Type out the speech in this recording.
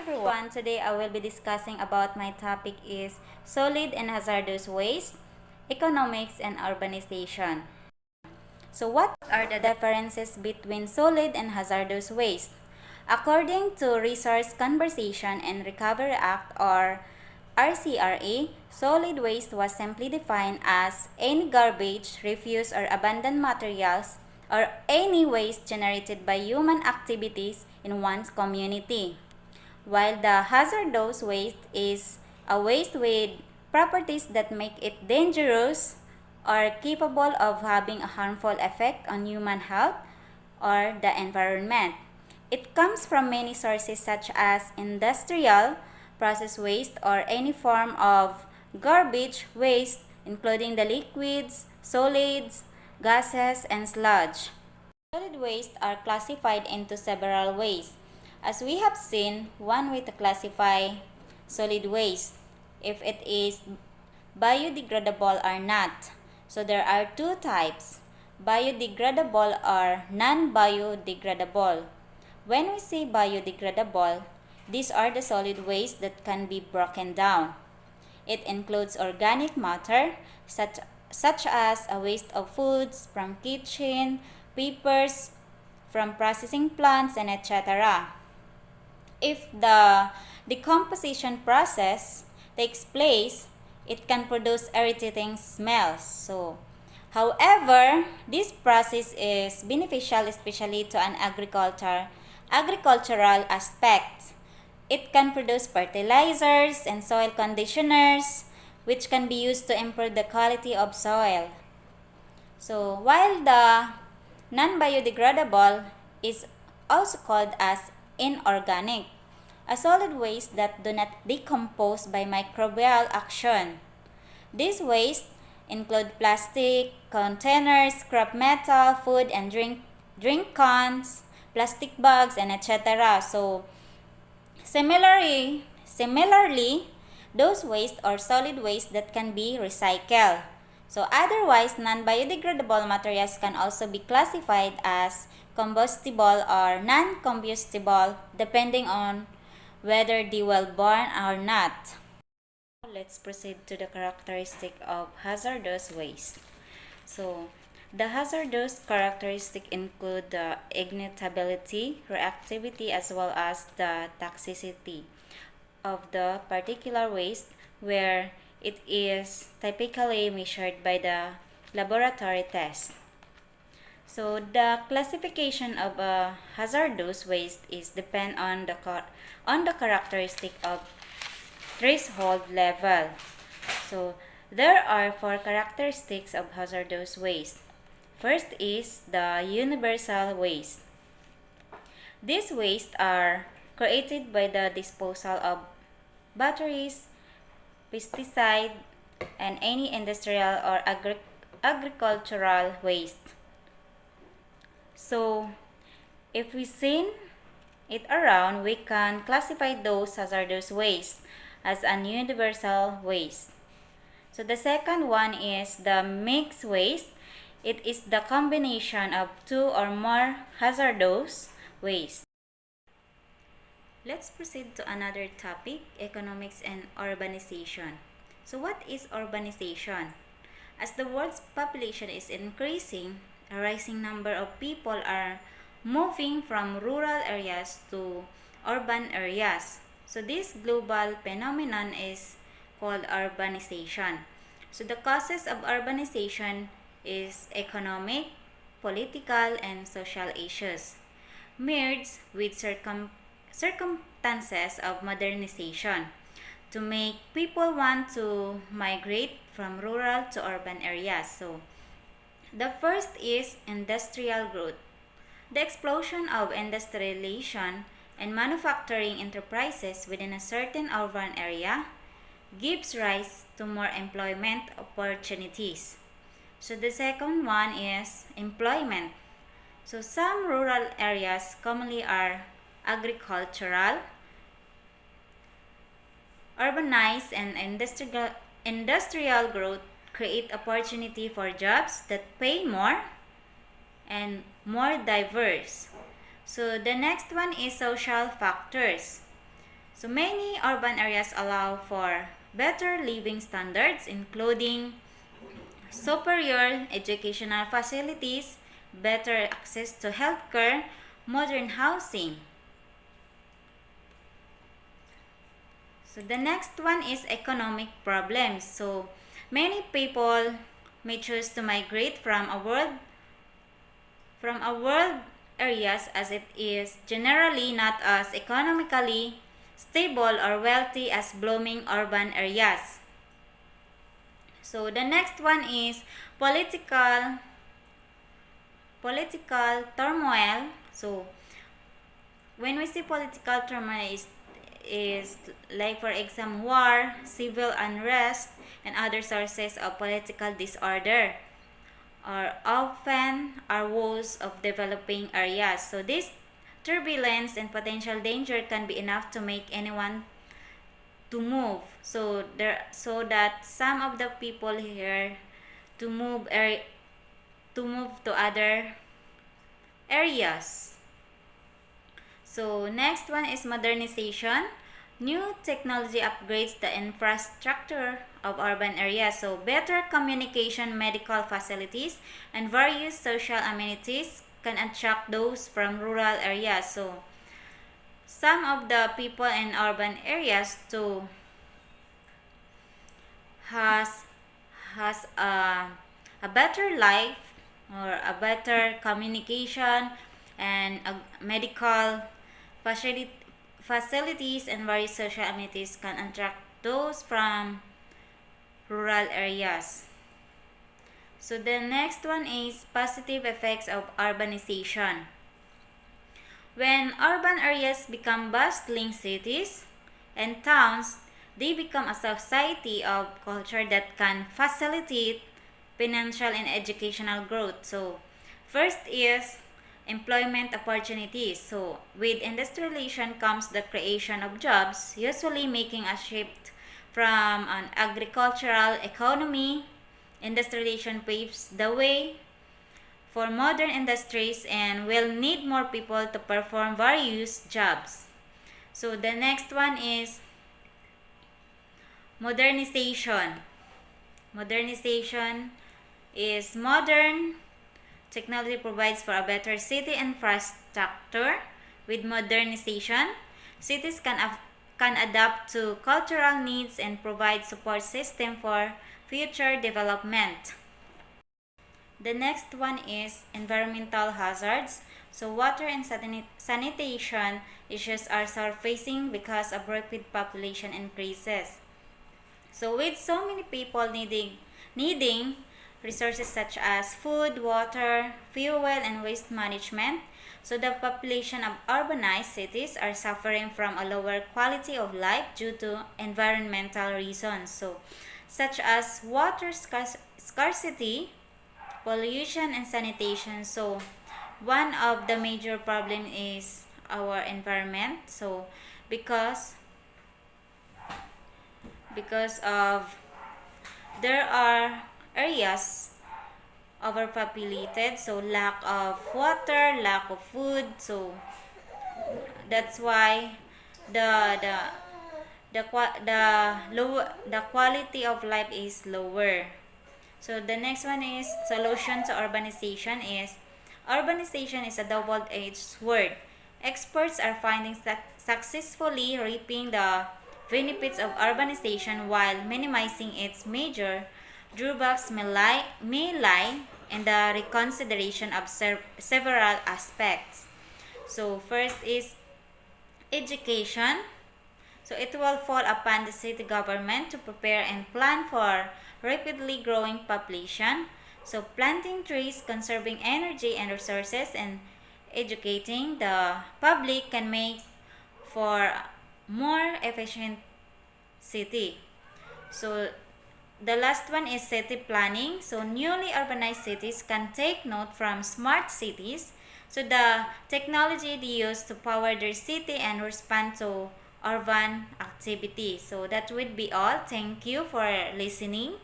everyone, today I will be discussing about my topic is solid and hazardous waste, economics and urbanization. So what are the differences between solid and hazardous waste? According to Resource Conservation and Recovery Act or RCRA, solid waste was simply defined as any garbage, refuse or abandoned materials or any waste generated by human activities in one's community. While the hazardous waste is a waste with properties that make it dangerous or capable of having a harmful effect on human health or the environment. It comes from many sources such as industrial, process waste, or any form of garbage waste, including the liquids, solids, gases, and sludge. Solid waste are classified into several ways. As we have seen, one way to classify solid waste, if it is biodegradable or not. So there are two types, biodegradable or non-biodegradable. When we say biodegradable, these are the solid waste that can be broken down. It includes organic matter such as a waste of foods from kitchen, papers from processing plants, and etc. If the decomposition process takes place, it can produce irritating smells. However, this process is beneficial especially to an agricultural aspect. It can produce fertilizers and soil conditioners, which can be used to improve the quality of soil. So, while the non-biodegradable is also called as inorganic, a solid waste that do not decompose by microbial action. These waste include plastic, containers, scrap metal, food and drink cans, plastic bags, and etc. So, similarly, those waste or solid waste that can be recycled. So, otherwise, non-biodegradable materials can also be classified as combustible or non-combustible depending on whether they will burn or not. Let's proceed to the characteristic of hazardous waste. So, the hazardous characteristic include the ignitability, reactivity, as well as the toxicity of the particular waste, where it is typically measured by the laboratory test. So the classification of a hazardous waste is depend on the characteristic of threshold level. So there are four characteristics of hazardous waste. First is the universal waste. These wastes are created by the disposal of batteries, pesticide, and any industrial or agricultural waste. So, if we seen it around, we can classify those hazardous waste as an universal waste. So, the second one is the mixed waste. It is the combination of two or more hazardous waste. Let's proceed to another topic, economics and urbanization. So, what is urbanization? As the world's population is increasing, a rising number of people are moving from rural areas to urban areas. So this global phenomenon is called urbanization. So the causes of urbanization is economic, political, and social issues, merged with circumstances of modernization to make people want to migrate from rural to urban areas. So the first is industrial growth. The explosion of industrialization and manufacturing enterprises within a certain urban area gives rise to more employment opportunities. So the second one is employment. So some rural areas commonly are agricultural, urbanized, and industrial growth create opportunity for jobs that pay more and more diverse. So the next one is social factors. So many urban areas allow for better living standards, including superior educational facilities, better access to healthcare, modern housing. So the next one is economic problems. So many people may choose to migrate from a world areas as it is generally not as economically stable or wealthy as blooming urban areas. So the next one is political turmoil. So when we see political turmoil is like, for example, war, civil unrest, and other sources of political disorder are often are woes of developing areas. So this turbulence and potential danger can be enough to make anyone to move. So that some of the people here to move to other areas. So next one is modernization. New technology upgrades the infrastructure of urban areas. So better communication, medical facilities, and various social amenities can attract those from rural areas. So some of the people in urban areas too has a better life or a better communication and medical facilities and various social amenities can attract those from rural areas. So the next one is positive effects of urbanization. When urban areas become bustling cities and towns, they become a society of culture that can facilitate financial and educational growth. So first is employment opportunities. So with industrialization comes the creation of jobs, usually making a shift from an agricultural economy. Industrialization paves the way for modern industries and will need more people to perform various jobs. So the next one is modernization. Modernization is modern technology provides for a better city infrastructure. With modernization, cities can adapt to cultural needs and provide support system for future development. The next one is environmental hazards. So water and sanitation issues are surfacing because of rapid population increases. So with so many people needing resources such as food, water, fuel, and waste management, so the population of urbanized cities are suffering from a lower quality of life due to environmental reasons, so such as water scarcity, pollution, and sanitation. So one of the major problem is our environment. So because of there are areas overpopulated, so lack of water, lack of food, so that's why the quality of life is lower. So the next one is solution to urbanization is a double-edged sword. Experts are finding successfully reaping the benefits of urbanization while minimizing its major drawbacks may lie in the reconsideration of several aspects. So first is education. So it will fall upon the city government to prepare and plan for rapidly growing population. So planting trees, conserving energy and resources, and educating the public can make for more efficient city. So the last one is city planning. So newly urbanized cities can take note from smart cities. So the technology they use to power their city and respond to urban activity. So that would be all. Thank you for listening.